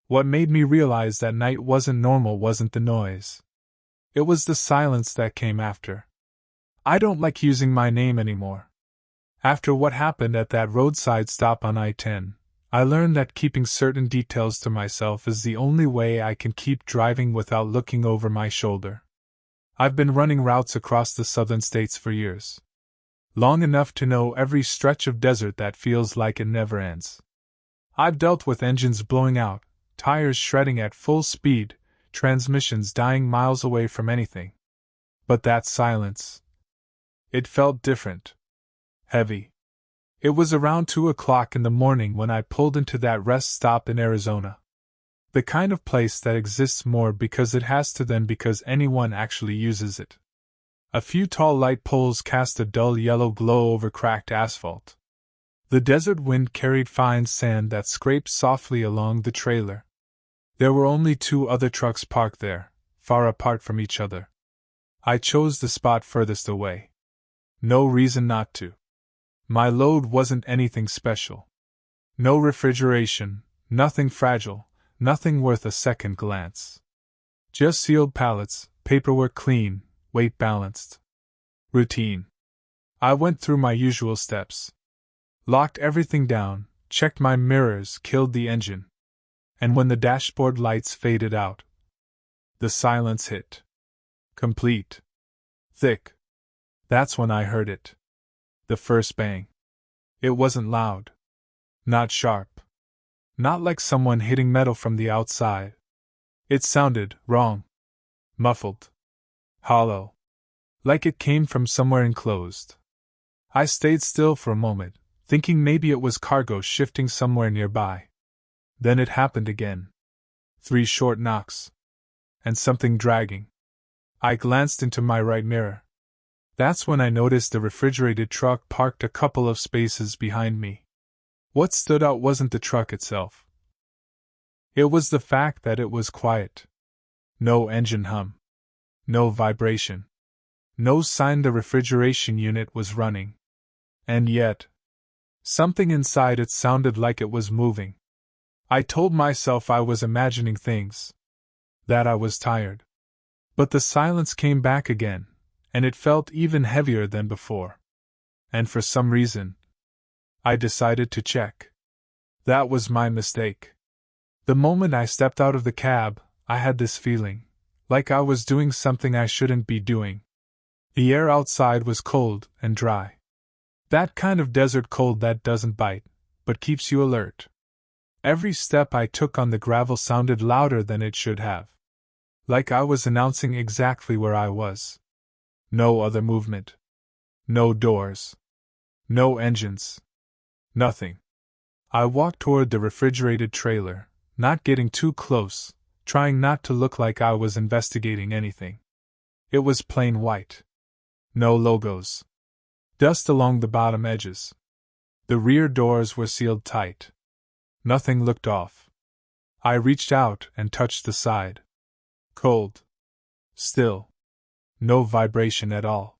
What made me realize that night wasn't normal wasn't the noise. It was the silence that came after. I don't like using my name anymore. After what happened at that roadside stop on I-10, I learned that keeping certain details to myself is the only way I can keep driving without looking over my shoulder. I've been running routes across the southern states for years. Long enough to know every stretch of desert that feels like it never ends. I've dealt with engines blowing out, tires shredding at full speed, transmissions dying miles away from anything. But that silence. It felt different. Heavy. It was around 2 o'clock in the morning when I pulled into that rest stop in Arizona. The kind of place that exists more because it has to than because anyone actually uses it. A few tall light poles cast a dull yellow glow over cracked asphalt. The desert wind carried fine sand that scraped softly along the trailer. There were only 2 other trucks parked there, far apart from each other. I chose the spot furthest away. No reason not to. My load wasn't anything special. No refrigeration, nothing fragile, nothing worth a second glance. Just sealed pallets, paperwork clean, weight balanced. Routine. I went through my usual steps. Locked everything down, checked my mirrors, killed the engine. And when the dashboard lights faded out, the silence hit. Complete. Thick. That's when I heard it. The first bang. It wasn't loud. Not sharp. Not like someone hitting metal from the outside. It sounded wrong. Muffled. Hollow. Like it came from somewhere enclosed. I stayed still for a moment, thinking maybe it was cargo shifting somewhere nearby. Then it happened again. 3 short knocks. And something dragging. I glanced into my right mirror. That's when I noticed the refrigerated truck parked a couple of spaces behind me. What stood out wasn't the truck itself. It was the fact that it was quiet. No engine hum. No vibration. No sign the refrigeration unit was running. And yet, something inside it sounded like it was moving. I told myself I was imagining things. That I was tired. But the silence came back again, and it felt even heavier than before. And for some reason, I decided to check. That was my mistake. The moment I stepped out of the cab, I had this feeling, like I was doing something I shouldn't be doing. The air outside was cold and dry. That kind of desert cold that doesn't bite, but keeps you alert. Every step I took on the gravel sounded louder than it should have. Like I was announcing exactly where I was. No other movement. No doors. No engines. Nothing. I walked toward the refrigerated trailer, not getting too close, trying not to look like I was investigating anything. It was plain white. No logos. Dust along the bottom edges. The rear doors were sealed tight. Nothing looked off. I reached out and touched the side. Cold. Still. No vibration at all.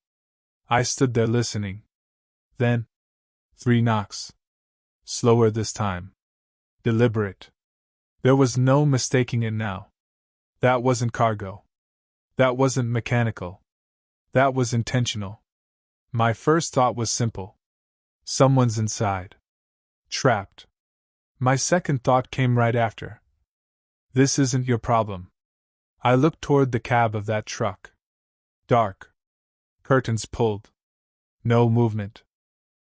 I stood there listening. Then, 3 knocks. Slower this time. Deliberate. There was no mistaking it now. That wasn't cargo. That wasn't mechanical. That was intentional. My first thought was simple. Someone's inside. Trapped. My second thought came right after. This isn't your problem. I looked toward the cab of that truck. Dark. Curtains pulled. No movement.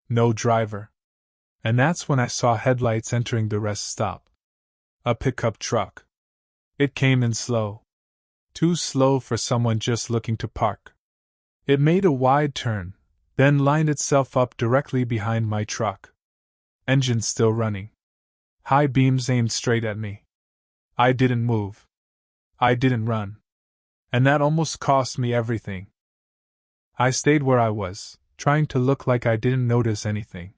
No driver. And that's when I saw headlights entering the rest stop. A pickup truck. It came in slow. Too slow for someone just looking to park. It made a wide turn, then lined itself up directly behind my truck. Engine still running. High beams aimed straight at me. I didn't move. I didn't run. And that almost cost me everything. I stayed where I was, trying to look like I didn't notice anything.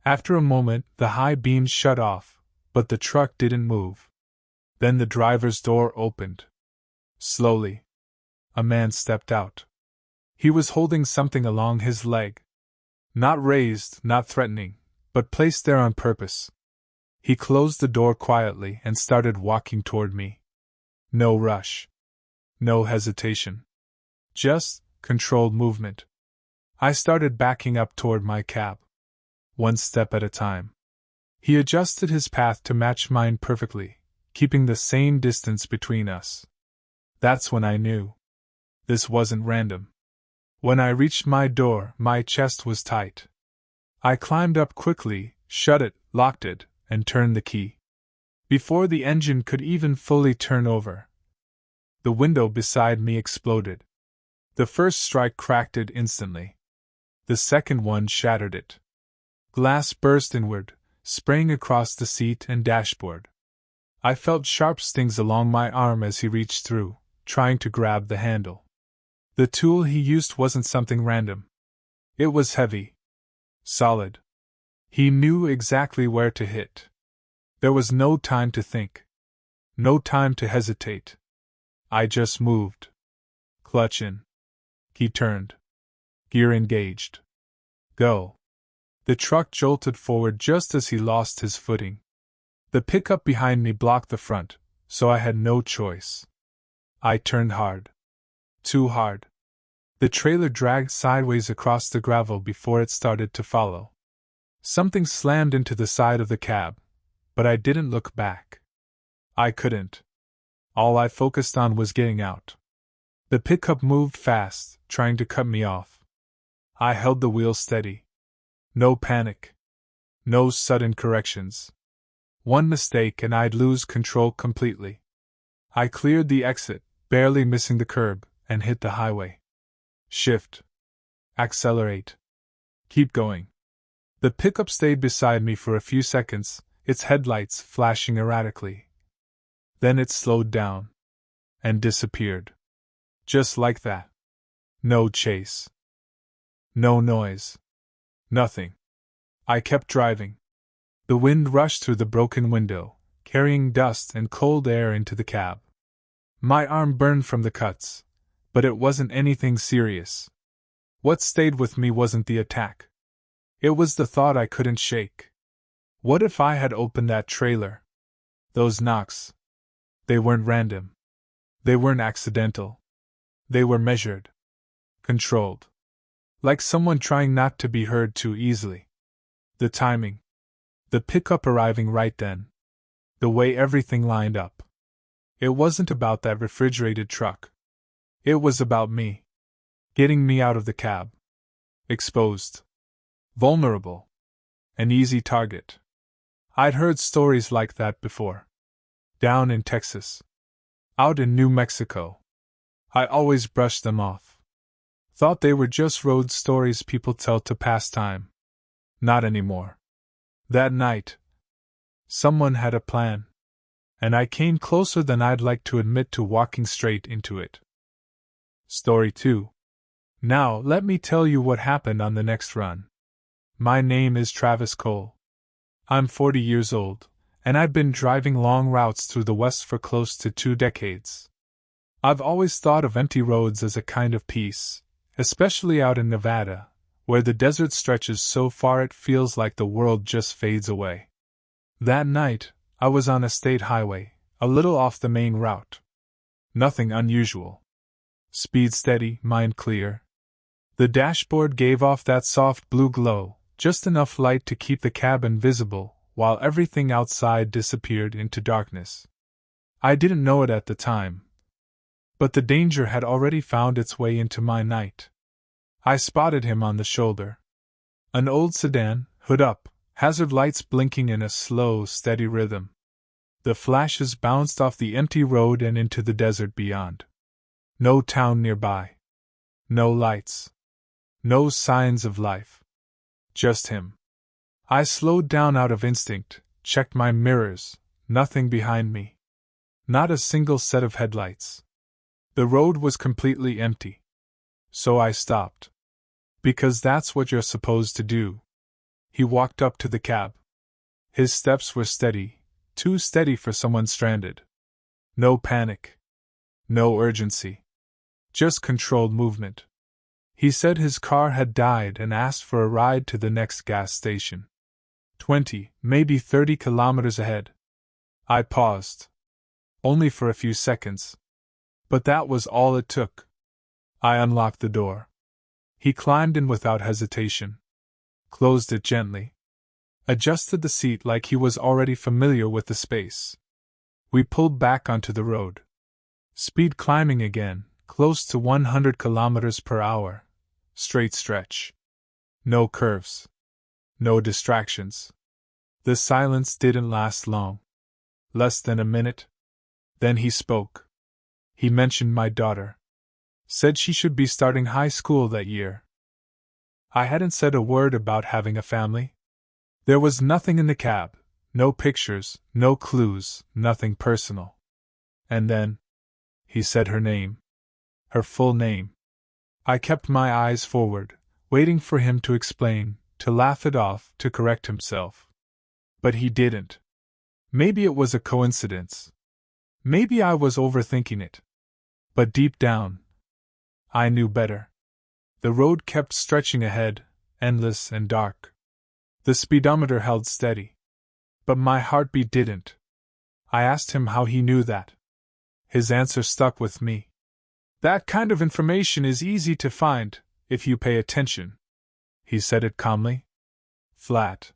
After a moment, the high beams shut off, but the truck didn't move. Then the driver's door opened. Slowly. A man stepped out. He was holding something along his leg. Not raised, not threatening, but placed there on purpose. He closed the door quietly and started walking toward me. No rush. No hesitation. Just controlled movement. I started backing up toward my cab. One step at a time. He adjusted his path to match mine perfectly, keeping the same distance between us. That's when I knew. This wasn't random. When I reached my door, my chest was tight. I climbed up quickly, shut it, locked it, and turned the key. Before the engine could even fully turn over, the window beside me exploded. The first strike cracked it instantly. The second one shattered it. Glass burst inward, spraying across the seat and dashboard. I felt sharp stings along my arm as he reached through, trying to grab the handle. The tool he used wasn't something random. It was heavy. Solid. He knew exactly where to hit. There was no time to think. No time to hesitate. I just moved. Clutch in. He turned. Gear engaged. Go. The truck jolted forward just as he lost his footing. The pickup behind me blocked the front, so I had no choice. I turned hard. Too hard. The trailer dragged sideways across the gravel before it started to follow. Something slammed into the side of the cab, but I didn't look back. I couldn't. All I focused on was getting out. The pickup moved fast, trying to cut me off. I held the wheel steady. No panic. No sudden corrections. One mistake and I'd lose control completely. I cleared the exit, barely missing the curb, and hit the highway. Shift. Accelerate. Keep going. The pickup stayed beside me for a few seconds, its headlights flashing erratically. Then it slowed down. And disappeared. Just like that. No chase. No noise. Nothing. I kept driving. The wind rushed through the broken window, carrying dust and cold air into the cab. My arm burned from the cuts, but it wasn't anything serious. What stayed with me wasn't the attack. It was the thought I couldn't shake. What if I had opened that trailer? Those knocks. They weren't random. They weren't accidental. They were measured. Controlled. Like someone trying not to be heard too easily. The timing. The pickup arriving right then. The way everything lined up. It wasn't about that refrigerated truck. It was about me. Getting me out of the cab. Exposed. Vulnerable. An easy target. I'd heard stories like that before. Down in Texas. Out in New Mexico. I always brushed them off. Thought they were just road stories people tell to pass time. Not anymore. That night, someone had a plan. And I came closer than I'd like to admit to walking straight into it. Story 2. Now, let me tell you what happened on the next run. My name is Travis Cole. I'm 40 years old, and I've been driving long routes through the West for close to 2 decades. I've always thought of empty roads as a kind of peace, especially out in Nevada, where the desert stretches so far it feels like the world just fades away. That night, I was on a state highway, a little off the main route. Nothing unusual. Speed steady, mind clear. The dashboard gave off that soft blue glow, just enough light to keep the cabin visible, while everything outside disappeared into darkness. I didn't know it at the time, but the danger had already found its way into my night. I spotted him on the shoulder. An old sedan, hood up, hazard lights blinking in a slow, steady rhythm. The flashes bounced off the empty road and into the desert beyond. No town nearby. No lights. No signs of life. Just him. I slowed down out of instinct, checked my mirrors, nothing behind me. Not a single set of headlights. The road was completely empty. So I stopped. Because that's what you're supposed to do. He walked up to the cab. His steps were steady, too steady for someone stranded. No panic. No urgency. Just controlled movement. He said his car had died and asked for a ride to the next gas station. 20, maybe 30 kilometers ahead. I paused. Only for a few seconds. But that was all it took. I unlocked the door. He climbed in without hesitation. Closed it gently. Adjusted the seat like he was already familiar with the space. We pulled back onto the road. Speed climbing again, close to 100 kilometers per hour. Straight stretch. No curves. No distractions. The silence didn't last long. Less than a minute. Then he spoke. He mentioned my daughter. Said she should be starting high school that year. I hadn't said a word about having a family. There was nothing in the cab, no pictures, no clues, nothing personal. And then, he said her name. Her full name. I kept my eyes forward, waiting for him to explain, to laugh it off, to correct himself. But he didn't. Maybe it was a coincidence. Maybe I was overthinking it. But deep down, I knew better. The road kept stretching ahead, endless and dark. The speedometer held steady. But my heartbeat didn't. I asked him how he knew that. His answer stuck with me. That kind of information is easy to find, if you pay attention. He said it calmly. Flat.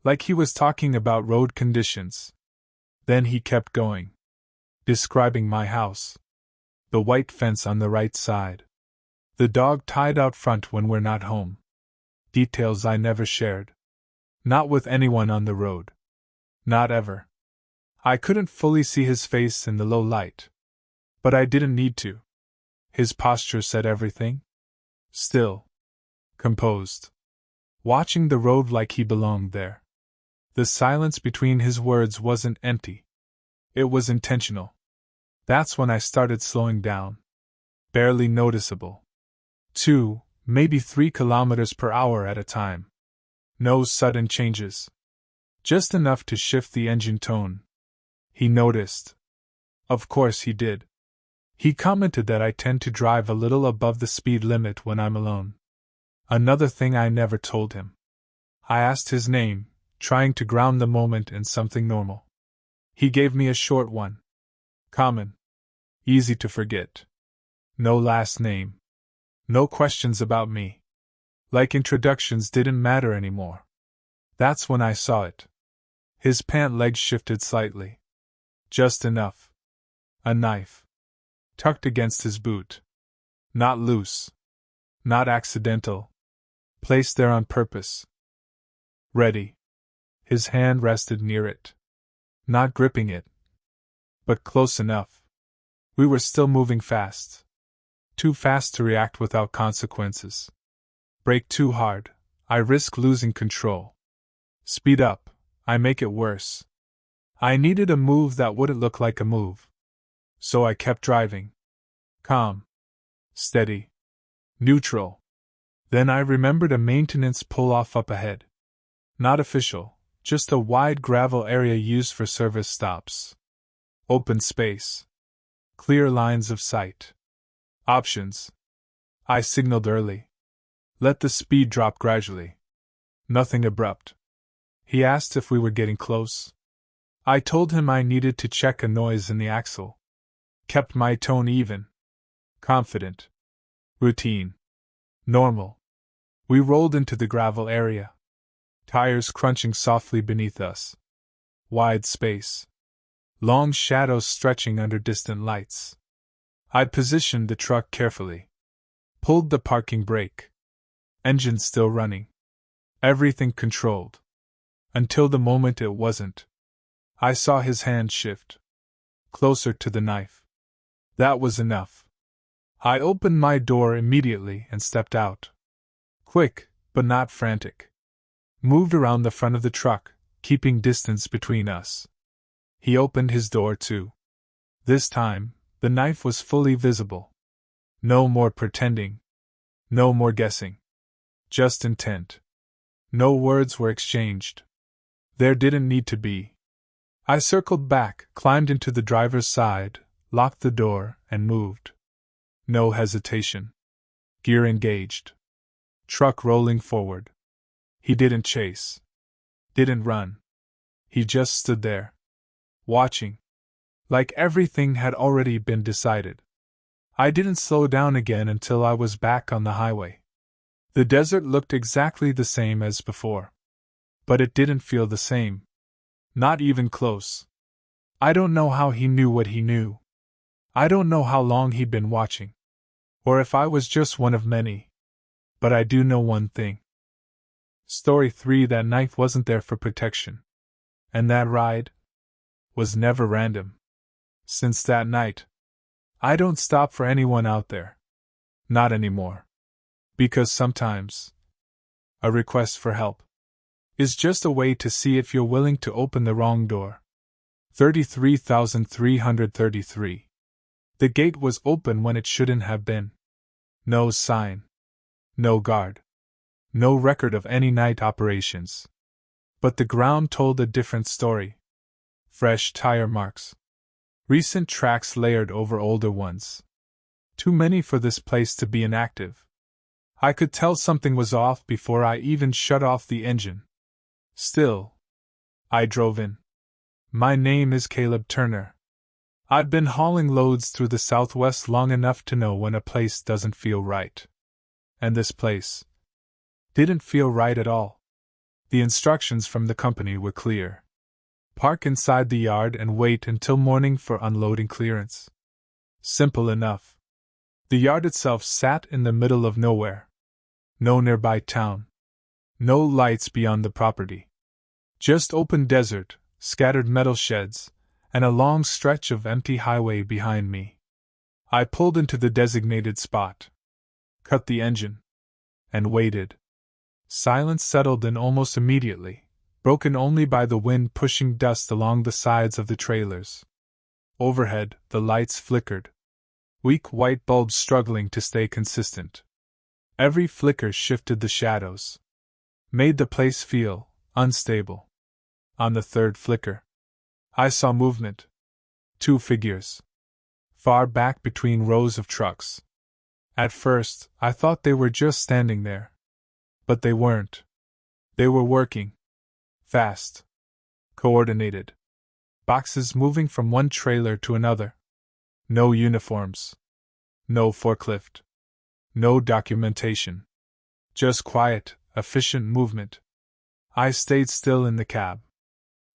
Like he was talking about road conditions. Then he kept going. Describing my house. The white fence on the right side. The dog tied out front when we're not home. Details I never shared. Not with anyone on the road. Not ever. I couldn't fully see his face in the low light. But I didn't need to. His posture said everything. Still. Composed. Watching the road like he belonged there. The silence between his words wasn't empty. It was intentional. That's when I started slowing down. Barely noticeable. 2, maybe 3 kilometers per hour at a time. No sudden changes. Just enough to shift the engine tone. He noticed. Of course he did. He commented that I tend to drive a little above the speed limit when I'm alone. Another thing I never told him. I asked his name, trying to ground the moment in something normal. He gave me a short one. Common. Easy to forget. No last name. No questions about me. Like introductions didn't matter anymore. That's when I saw it. His pant legs shifted slightly. Just enough. A knife. Tucked against his boot. Not loose. Not accidental. Placed there on purpose. Ready. His hand rested near it. Not gripping it. But close enough. We were still moving fast. Too fast to react without consequences. Brake too hard, I risk losing control. Speed up, I make it worse. I needed a move that wouldn't look like a move. So I kept driving. Calm. Steady. Neutral. Then I remembered a maintenance pull-off up ahead. Not official, just a wide gravel area used for service stops. Open space. Clear lines of sight. Options. I signaled early. Let the speed drop gradually. Nothing abrupt. He asked if we were getting close. I told him I needed to check a noise in the axle. Kept my tone even. Confident. Routine. Normal. We rolled into the gravel area. Tires crunching softly beneath us. Wide space. Long shadows stretching under distant lights. I positioned the truck carefully. Pulled the parking brake. Engine still running. Everything controlled. Until the moment it wasn't. I saw his hand shift. Closer to the knife. That was enough. I opened my door immediately and stepped out. Quick, but not frantic. Moved around the front of the truck, keeping distance between us. He opened his door too. This time, the knife was fully visible. No more pretending. No more guessing. Just intent. No words were exchanged. There didn't need to be. I circled back, climbed into the driver's side, locked the door, and moved. No hesitation. Gear engaged. Truck rolling forward. He didn't chase. Didn't run. He just stood there, watching, like everything had already been decided. I didn't slow down again until I was back on the highway. The desert looked exactly the same as before. But it didn't feel the same. Not even close. I don't know how he knew what he knew. I don't know how long he'd been watching. Or if I was just one of many. But I do know one thing. Story 3: that knife wasn't there for protection. And that ride was never random. Since that night, I don't stop for anyone out there. Not anymore. Because sometimes, a request for help is just a way to see if you're willing to open the wrong door. 33,333. The gate was open when it shouldn't have been. No sign. No guard. No record of any night operations. But the ground told a different story. Fresh tire marks. Recent tracks layered over older ones. Too many for this place to be inactive. I could tell something was off before I even shut off the engine. Still, I drove in. My name is Caleb Turner. I'd been hauling loads through the Southwest long enough to know when a place doesn't feel right. And this place didn't feel right at all. The instructions from the company were clear. Park inside the yard and wait until morning for unloading clearance. Simple enough. The yard itself sat in the middle of nowhere. No nearby town. No lights beyond the property. Just open desert, scattered metal sheds, and a long stretch of empty highway behind me. I pulled into the designated spot, cut the engine, and waited. Silence settled in almost immediately, broken only by the wind pushing dust along the sides of the trailers. Overhead, the lights flickered. Weak white bulbs struggling to stay consistent. Every flicker shifted the shadows. Made the place feel unstable. On the third flicker, I saw movement. 2 figures. Far back between rows of trucks. At first, I thought they were just standing there. But they weren't. They were working. Fast. Coordinated. Boxes moving from one trailer to another. No uniforms. No forklift. No documentation. Just quiet, efficient movement. I stayed still in the cab.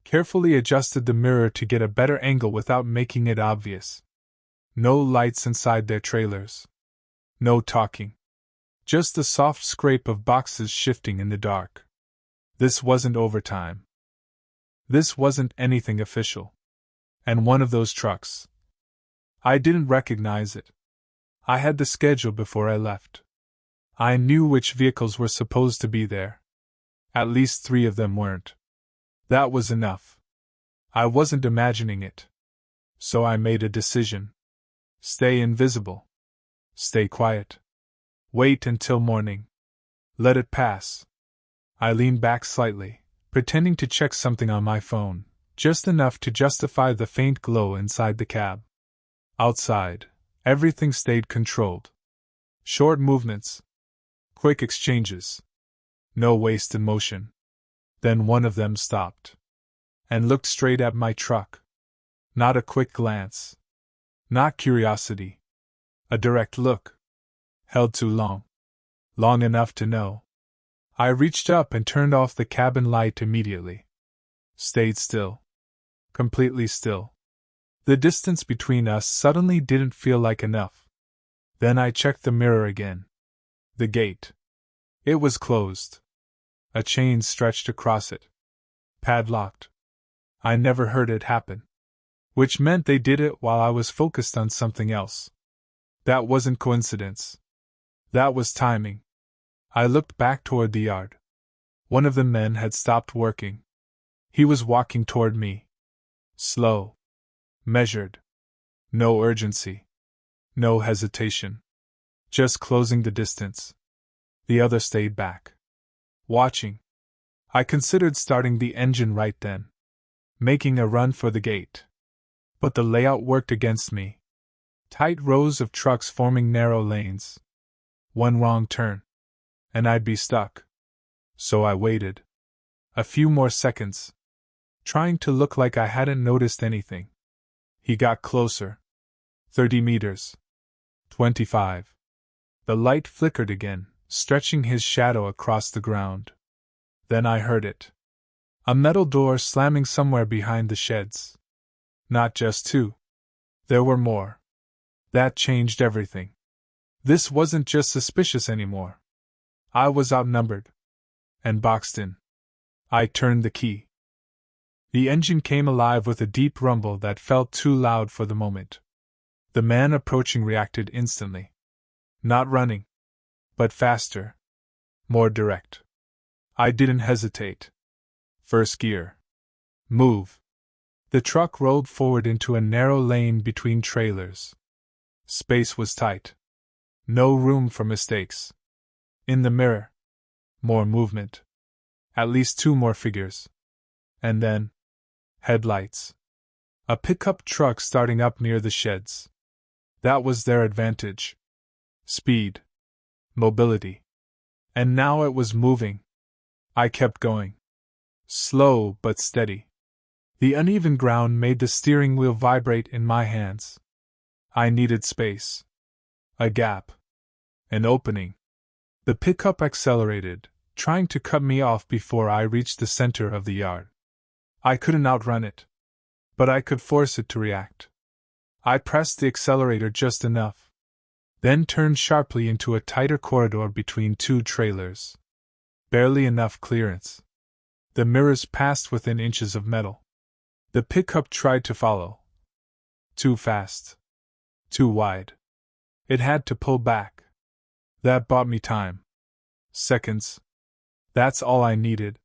Carefully adjusted the mirror to get a better angle without making it obvious. No lights inside their trailers. No talking. Just the soft scrape of boxes shifting in the dark. This wasn't overtime. This wasn't anything official. And one of those trucks. I didn't recognize it. I had the schedule before I left. I knew which vehicles were supposed to be there. At least 3 of them weren't. That was enough. I wasn't imagining it. So I made a decision. Stay invisible. Stay quiet. Wait until morning. Let it pass. I leaned back slightly, pretending to check something on my phone, just enough to justify the faint glow inside the cab. Outside, everything stayed controlled. Short movements. Quick exchanges. No wasted motion. Then one of them stopped. And looked straight at my truck. Not a quick glance. Not curiosity. A direct look. Held too long. Long enough to know. I reached up and turned off the cabin light immediately. Stayed still. Completely still. The distance between us suddenly didn't feel like enough. Then I checked the mirror again. The gate. It was closed. A chain stretched across it. Padlocked. I never heard it happen. Which meant they did it while I was focused on something else. That wasn't coincidence. That was timing. I looked back toward the yard. One of the men had stopped working. He was walking toward me. Slow. Measured. No urgency. No hesitation. Just closing the distance. The other stayed back. Watching. I considered starting the engine right then. Making a run for the gate. But the layout worked against me. Tight rows of trucks forming narrow lanes. One wrong turn. And I'd be stuck. So I waited. A few more seconds. Trying to look like I hadn't noticed anything. He got closer. 30 meters. 25. The light flickered again, stretching his shadow across the ground. Then I heard it. A metal door slamming somewhere behind the sheds. Not just two. There were more. That changed everything. This wasn't just suspicious anymore. I was outnumbered. And boxed in. I turned the key. The engine came alive with a deep rumble that felt too loud for the moment. The man approaching reacted instantly. Not running. But faster. More direct. I didn't hesitate. First gear. Move. The truck rolled forward into a narrow lane between trailers. Space was tight. No room for mistakes. In the mirror. More movement. At least two more figures. And then. Headlights. A pickup truck starting up near the sheds. That was their advantage. Speed. Mobility. And now it was moving. I kept going. Slow but steady. The uneven ground made the steering wheel vibrate in my hands. I needed space. A gap. An opening. The pickup accelerated, trying to cut me off before I reached the center of the yard. I couldn't outrun it. But I could force it to react. I pressed the accelerator just enough. Then turned sharply into a tighter corridor between two trailers. Barely enough clearance. The mirrors passed within inches of metal. The pickup tried to follow. Too fast. Too wide. It had to pull back. That bought me time. Seconds. That's all I needed.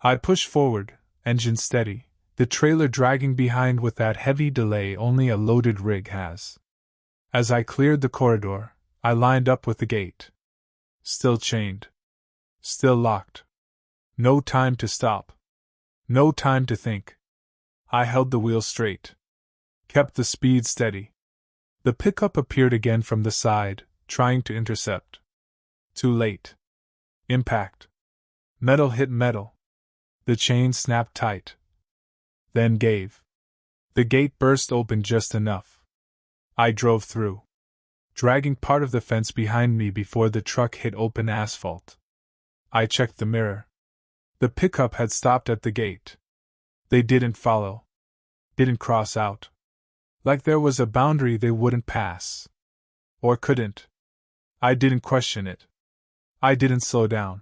I pushed forward, engine steady, the trailer dragging behind with that heavy delay only a loaded rig has. As I cleared the corridor, I lined up with the gate. Still chained. Still locked. No time to stop. No time to think. I held the wheel straight. Kept the speed steady. The pickup appeared again from the side, trying to intercept. Too late. Impact. Metal hit metal. The chain snapped tight. Then gave. The gate burst open just enough. I drove through. Dragging part of the fence behind me before the truck hit open asphalt. I checked the mirror. The pickup had stopped at the gate. They didn't follow. Didn't cross out. Like there was a boundary they wouldn't pass. Or couldn't. I didn't question it. I didn't slow down.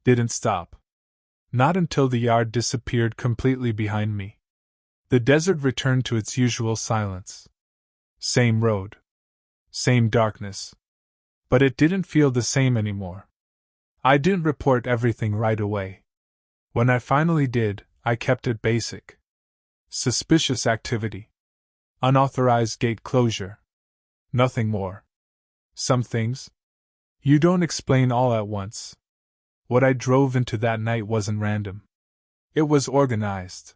Didn't stop. Not until the yard disappeared completely behind me. The desert returned to its usual silence. Same road. Same darkness. But it didn't feel the same anymore. I didn't report everything right away. When I finally did, I kept it basic. Suspicious activity. Unauthorized gate closure. Nothing more. Some things you don't explain all at once. What I drove into that night wasn't random. It was organized.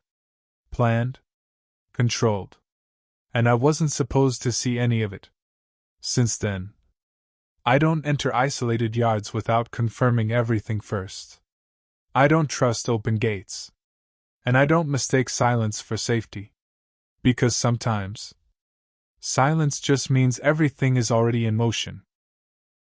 Planned. Controlled. And I wasn't supposed to see any of it. Since then, I don't enter isolated yards without confirming everything first. I don't trust open gates. And I don't mistake silence for safety. Because sometimes, silence just means everything is already in motion.